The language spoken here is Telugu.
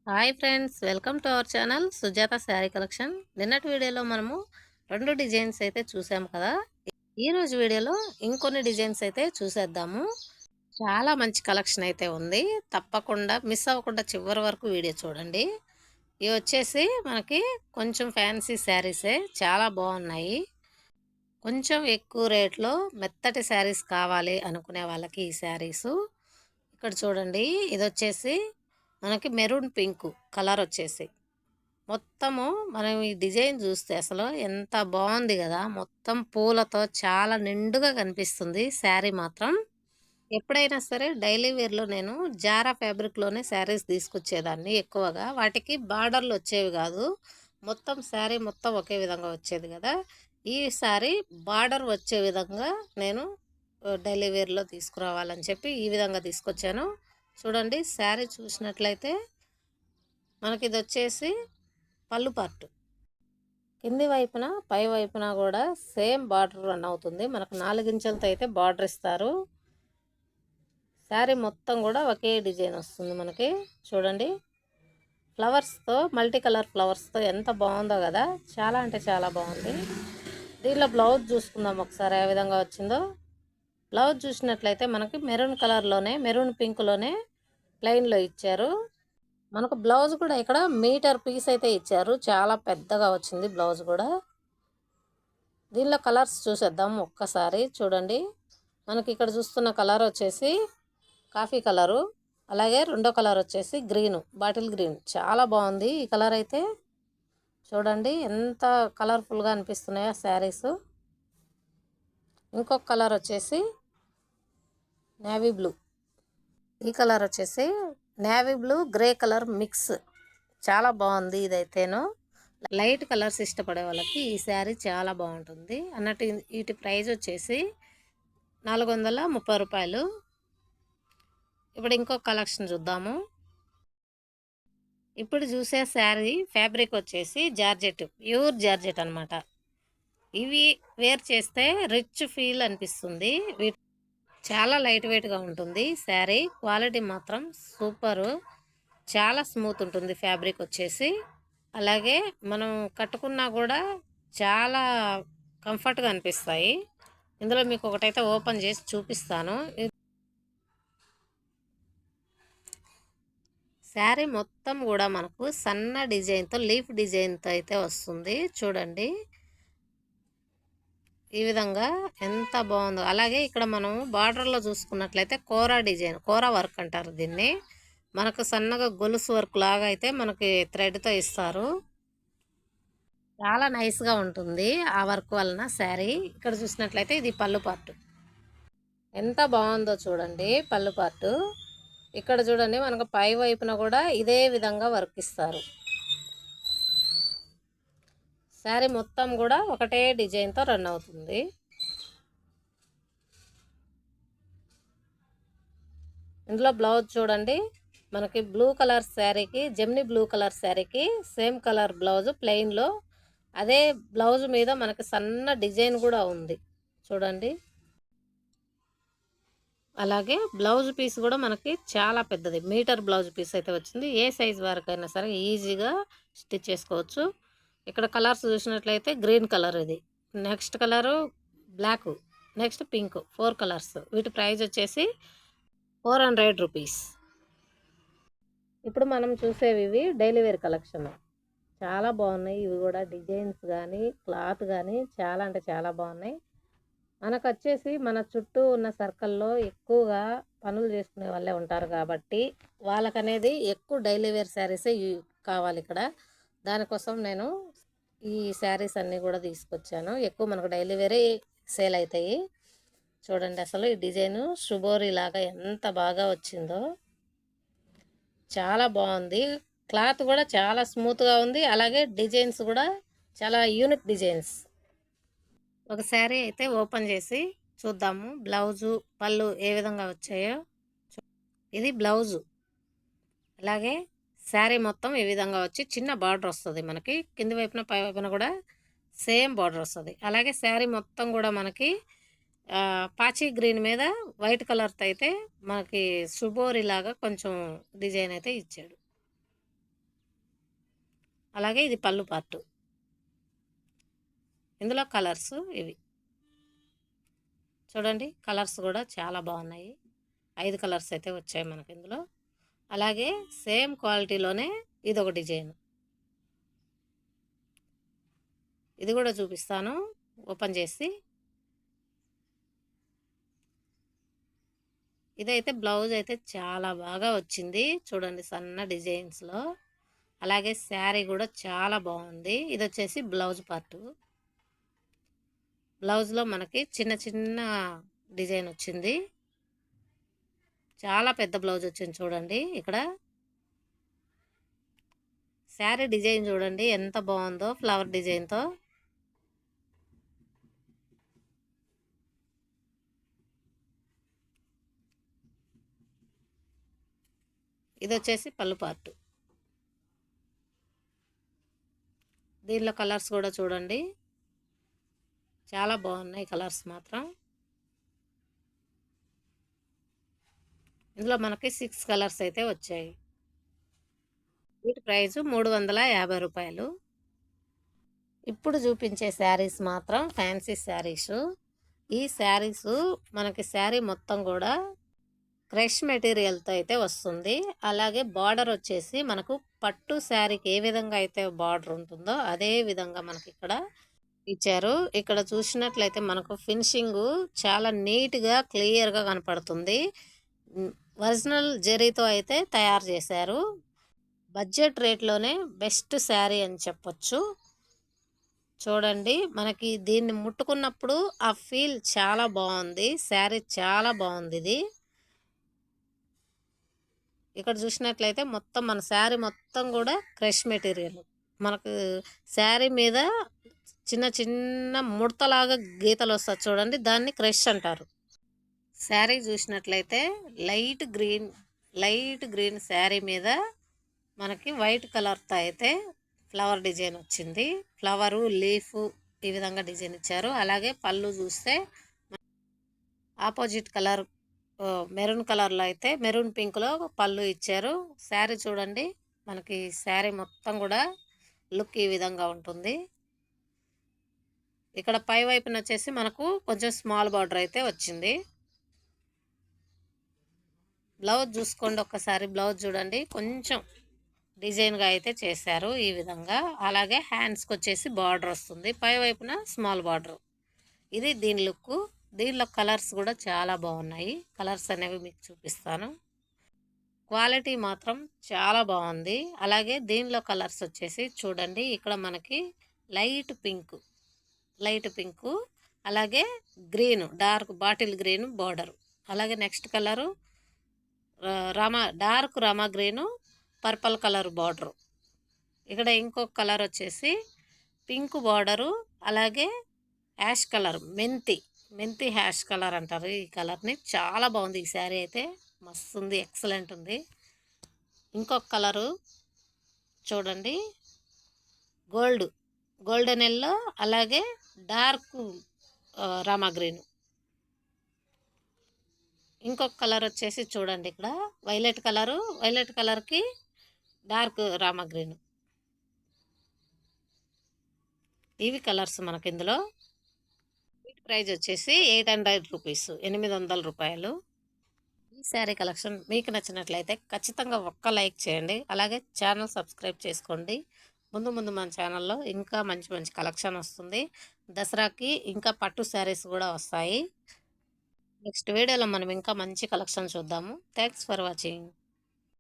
Hi friends, welcome to our channel Sujatha sari collection. నిన్నటి వీడియోలో మనము 2 డిజైన్స్ అయితే చూసాము కదా. ఈరోజు వీడియోలో ఇంకొన్ని డిజైన్స్ అయితే చూసేద్దాము. చాలా మంచి కలెక్షన్ అయితే ఉంది. తప్పకుండా మిస్ అవ్వకుండా చివరి వరకు వీడియో చూడండి. ఇవి వచ్చేసి మనకి కొంచెం ఫ్యాన్సీ శారీసే, చాలా బాగున్నాయి. కొంచెం ఎక్కువ రేట్లో మెత్తటి శారీస్ కావాలి అనుకునే వాళ్ళకి ఈ శారీసు. ఇక్కడ చూడండి, ఇది వచ్చేసి మనకి మెరూన్ పింక్ కలర్ వచ్చేసి మొత్తము మనం ఈ డిజైన్ చూస్తే అసలు ఎంత బాగుంది కదా. మొత్తం పూలతో చాలా నిండుగా కనిపిస్తుంది శారీ మాత్రం. ఎప్పుడైనా సరే డైలీ వేర్లో నేను జారా ఫ్యాబ్రిక్లోనే శారీస్ తీసుకొచ్చేదాన్ని ఎక్కువగా. వాటికి బార్డర్లు వచ్చేవి కాదు, మొత్తం శారీ మొత్తం ఒకే విధంగా వచ్చేది కదా. ఈసారి బార్డర్ వచ్చే విధంగా నేను డైలీ వేర్లో తీసుకురావాలని చెప్పి ఈ విధంగా తీసుకొచ్చాను. చూడండి, శారీ చూసినట్లయితే మనకి ఇది వచ్చేసి పళ్ళు పార్ట్. కింది వైపున పై వైపున కూడా సేమ్ బార్డర్ రన్ అవుతుంది. మనకు 4 ఇంచులతో అయితే బార్డర్ ఇస్తారు. శారీ మొత్తం కూడా ఒకే డిజైన్ వస్తుంది మనకి. చూడండి, ఫ్లవర్స్తో, మల్టీ కలర్ ఫ్లవర్స్తో ఎంత బాగుందో కదా. చాలా అంటే చాలా బాగుంది. దీనిలో బ్లౌజ్ చూసుకుందాం ఒకసారి ఏ విధంగా వచ్చిందో. బ్లౌజ్ చూసినట్లయితే మనకి మెరూన్ కలర్లోనే, మెరూన్ పింక్లోనే ప్లెయిన్లో ఇచ్చారు. మనకు బ్లౌజ్ కూడా ఇక్కడ మీటర్ పీస్ అయితే ఇచ్చారు. చాలా పెద్దగా వచ్చింది బ్లౌజ్ కూడా. దీనిలో కలర్స్ చూసేద్దాం ఒక్కసారి. చూడండి, మనకి ఇక్కడ చూస్తున్న కలర్ వచ్చేసి కాఫీ కలరు, అలాగే రెండో కలర్ వచ్చేసి గ్రీను, బాటిల్ గ్రీన్. చాలా బాగుంది ఈ కలర్ అయితే. చూడండి ఎంత కలర్ఫుల్గా అనిపిస్తున్నాయో శారీస్. ఇంకొక కలర్ వచ్చేసి నేవీ బ్లూ. ఈ కలర్ వచ్చేసి navy blue grey colour mix. చాలా బాగుంది ఇదైతేను. లైట్ కలర్స్ ఇష్టపడే వాళ్ళకి ఈ శారీ చాలా బాగుంటుంది అన్నట్టు. వీటి ప్రైస్ వచ్చేసి 430 రూపాయలు. ఇప్పుడు ఇంకో కలెక్షన్ చూద్దాము. ఇప్పుడు చూసే శారీ ఫ్యాబ్రిక్ వచ్చేసి జార్జెట్, ప్యూర్ జార్జెట్ అనమాట. ఇవి వేర్ చేస్తే రిచ్ ఫీల్ అనిపిస్తుంది. చాలా లైట్ వెయిట్గా ఉంటుంది శారీ. క్వాలిటీ మాత్రం సూపరు, చాలా స్మూత్ ఉంటుంది ఫ్యాబ్రిక్ వచ్చేసి. అలాగే మనం కట్టుకున్నా కూడా చాలా కంఫర్ట్గా అనిపిస్తాయి. ఇందులో మీకు ఒకటైతే ఓపెన్ చేసి చూపిస్తాను. శారీ మొత్తం కూడా మనకు సన్న డిజైన్తో, లీఫ్ డిజైన్తో అయితే వస్తుంది. చూడండి ఈ విధంగా ఎంత బాగుందో. అలాగే ఇక్కడ మనం బార్డర్లో చూసుకున్నట్లయితే కోరా డిజైన్, కోరా వర్క్ అంటారు దీన్ని. మనకు సన్నగా గొలుసు వర్క్ లాగా అయితే మనకి థ్రెడ్తో ఇస్తారు. చాలా నైస్గా ఉంటుంది ఆ వర్క్ వలన శారీ. ఇక్కడ చూసినట్లయితే ఇది పళ్ళు పార్ట్. ఎంత బాగుందో చూడండి పళ్ళు పార్ట్. ఇక్కడ చూడండి, మనకు పై వైపున కూడా ఇదే విధంగా వర్క్ ఇస్తారు. శారీ మొత్తం కూడా ఒకటే డిజైన్తో రన్ అవుతుంది. ఇందులో బ్లౌజ్ చూడండి, మనకి బ్లూ కలర్ శారీకి, జెమిని బ్లూ కలర్ శారీకి సేమ్ కలర్ బ్లౌజ్ ప్లెయిన్లో. అదే బ్లౌజ్ మీద మనకి సన్న డిజైన్ కూడా ఉంది చూడండి. అలాగే బ్లౌజ్ పీస్ కూడా మనకి చాలా పెద్దది, మీటర్ బ్లౌజ్ పీస్ అయితే వచ్చింది. ఏ సైజ్ వరకైనా సరే ఈజీగా స్టిచ్ చేసుకోవచ్చు. ఇక్కడ కలర్స్ చూసినట్లయితే గ్రీన్ కలర్, ఇది next colour black, next pink, 4 colours. వీటి ప్రైస్ వచ్చేసి 400 రూపీస్. ఇప్పుడు మనం చూసేవి ఇవి డైలీ వేర్ కలెక్షన్. చాలా బాగున్నాయి ఇవి కూడా. డిజైన్స్ కానీ క్లాత్ కానీ చాలా అంటే చాలా బాగున్నాయి. మనకు వచ్చేసి మన చుట్టూ ఉన్న సర్కిల్లో ఎక్కువగా పనులు చేసుకునే వాళ్ళే ఉంటారు కాబట్టి వాళ్ళకనేది ఎక్కువ డైలీ వేర్ శారీసే కావాలి ఇక్కడ. దానికోసం నేను ఈ శారీస్ అన్నీ కూడా తీసుకొచ్చాను. ఎక్కువ మనకు డైలీ వేరే సేల్ అవుతాయి. చూడండి అసలు ఈ డిజైను శుభోరి లాగా ఎంత బాగా వచ్చిందో. చాలా బాగుంది. క్లాత్ కూడా చాలా స్మూత్గా ఉంది. అలాగే డిజైన్స్ కూడా చాలా యూనిక్ డిజైన్స్. ఒక శారీ అయితే ఓపెన్ చేసి చూద్దాము. బ్లౌజు, పళ్ళు ఏ విధంగా వచ్చాయో. ఇది బ్లౌజు. అలాగే శారీ మొత్తం ఈ విధంగా వచ్చి చిన్న బార్డర్ వస్తుంది మనకి. కింది వైపున పై వైపున కూడా సేమ్ బార్డర్ వస్తుంది. అలాగే శారీ మొత్తం కూడా మనకి పాచి గ్రీన్ మీద వైట్ కలర్తో అయితే మనకి శుభోరి లాగా కొంచెం డిజైన్ అయితే ఇచ్చాడు. అలాగే ఇది పళ్ళు పార్టు. ఇందులో కలర్స్ ఇవి చూడండి. కలర్స్ కూడా చాలా బాగున్నాయి. 5 కలర్స్ అయితే వచ్చాయి మనకి ఇందులో. అలాగే సేమ్ క్వాలిటీలోనే ఇదొక డిజైన్. ఇది కూడా చూపిస్తాను ఓపెన్ చేసి. ఇదైతే బ్లౌజ్ అయితే చాలా బాగా వచ్చింది చూడండి, సన్న డిజైన్స్లో. అలాగే శారీ కూడా చాలా బాగుంది. ఇది వచ్చేసి బ్లౌజ్ పార్టు. బ్లౌజ్లో మనకి చిన్న చిన్న డిజైన్ వచ్చింది. చాలా పెద్ద బ్లౌజ్ వచ్చింది చూడండి. ఇక్కడ శారీ డిజైన్ చూడండి ఎంత బాగుందో, ఫ్లవర్ డిజైన్తో. ఇది వచ్చేసి పళ్ళు పార్టు. దీనిలో కలర్స్ కూడా చూడండి, చాలా బాగున్నాయి కలర్స్ మాత్రం. ఇందులో మనకి 6 కలర్స్ అయితే వచ్చాయి. వీటి ప్రైస్ 350 రూపాయలు. ఇప్పుడు చూపించే శారీస్ మాత్రం ఫ్యాన్సీ శారీస్. ఈ శారీస్ మనకి శారీ మొత్తం కూడా క్రష్ మెటీరియల్తో అయితే వస్తుంది. అలాగే బార్డర్ వచ్చేసి మనకు పట్టు శారీకి ఏ విధంగా అయితే బార్డర్ ఉంటుందో అదే విధంగా మనకి ఇక్కడ ఇచ్చారు. ఇక్కడ చూసినట్లయితే మనకు ఫినిషింగ్ చాలా నీట్గా క్లియర్గా కనపడుతుంది. ఒరిజినల్ జరీతో అయితే తయారు చేశారు. బడ్జెట్ రేట్లోనే బెస్ట్ శారీ అని చెప్పొచ్చు. చూడండి, మనకి దీన్ని ముట్టుకున్నప్పుడు ఆ ఫీల్ చాలా బాగుంది. శారీ చాలా బాగుంది. ఇది ఇక్కడ చూసినట్లయితే మొత్తం మన శారీ మొత్తం కూడా క్రష్ మెటీరియల్. మనకు శారీ మీద చిన్న చిన్న ముడతలాగా గీతలు వస్తాయి చూడండి, దాన్ని క్రష్ అంటారు. శారీ చూసినట్లయితే లైట్ గ్రీన్ శారీ మీద మనకి వైట్ కలర్తో అయితే ఫ్లవర్ డిజైన్ వచ్చింది. ఫ్లవరు, లీఫ్ ఈ విధంగా డిజైన్ ఇచ్చారు. అలాగే పళ్ళు చూస్తే ఆపోజిట్ కలర్ మెరూన్ కలర్లో అయితే మెరూన్ పింక్లో పళ్ళు ఇచ్చారు. శారీ చూడండి, మనకి శారీ మొత్తం కూడా లుక్ ఈ విధంగా ఉంటుంది. ఇక్కడ పై వైపున వచ్చేసి మనకు కొంచెం స్మాల్ బార్డర్ అయితే వచ్చింది. బ్లౌజ్ చూసుకోండి ఒక్కసారి. బ్లౌజ్ చూడండి, కొంచెం డిజైన్గా అయితే చేశారు ఈ విధంగా. అలాగే హ్యాండ్స్కి వచ్చేసి బార్డర్ వస్తుంది, పై వైపున స్మాల్ బార్డర్. ఇది దీని లుక్. దీనిలో కలర్స్ కూడా చాలా బాగున్నాయి. కలర్స్ అనేవి మీకు చూపిస్తాను. క్వాలిటీ మాత్రం చాలా బాగుంది. అలాగే దీనిలో కలర్స్ వచ్చేసి చూడండి, ఇక్కడ మనకి లైట్ పింకు, అలాగే green, dark bottle green border. అలాగే next colour dark Rama green, purple colour border. ఇక్కడ ఇంకొక కలర్ వచ్చేసి పింక్ బార్డరు, అలాగే యాష్ కలర్, మెంతి హ్యాష్ కలర్ అంటారు ఈ కలర్ని. చాలా బాగుంది ఈ శారీ అయితే, మస్తు ఉంది, ఎక్సలెంట్ ఉంది. ఇంకొక కలరు చూడండి, గోల్డెన్ ఎల్లో, అలాగే డార్క్ రామా గ్రీన్. ఇంకొక కలర్ వచ్చేసి చూడండి, ఇక్కడ వైలెట్ కలర్కి డార్క్ రామా గ్రీన్. ఇవి కలర్స్ మనకి ఇందులో. వీటి ప్రైజ్ వచ్చేసి 800 రూపీస్, 800 రూపాయలు. ఈ శారీ కలెక్షన్ మీకు నచ్చినట్లయితే ఖచ్చితంగా ఒక్క లైక్ చేయండి. అలాగే ఛానల్ సబ్స్క్రైబ్ చేసుకోండి. ముందు మన ఛానల్లో ఇంకా మంచి కలెక్షన్ వస్తుంది. దసరాకి ఇంకా పట్టు శారీస్ కూడా వస్తాయి. నెక్స్ట్ వీడియోలో మనం ఇంకా మంచి కలెక్షన్ చూద్దాము. Thanks for watching.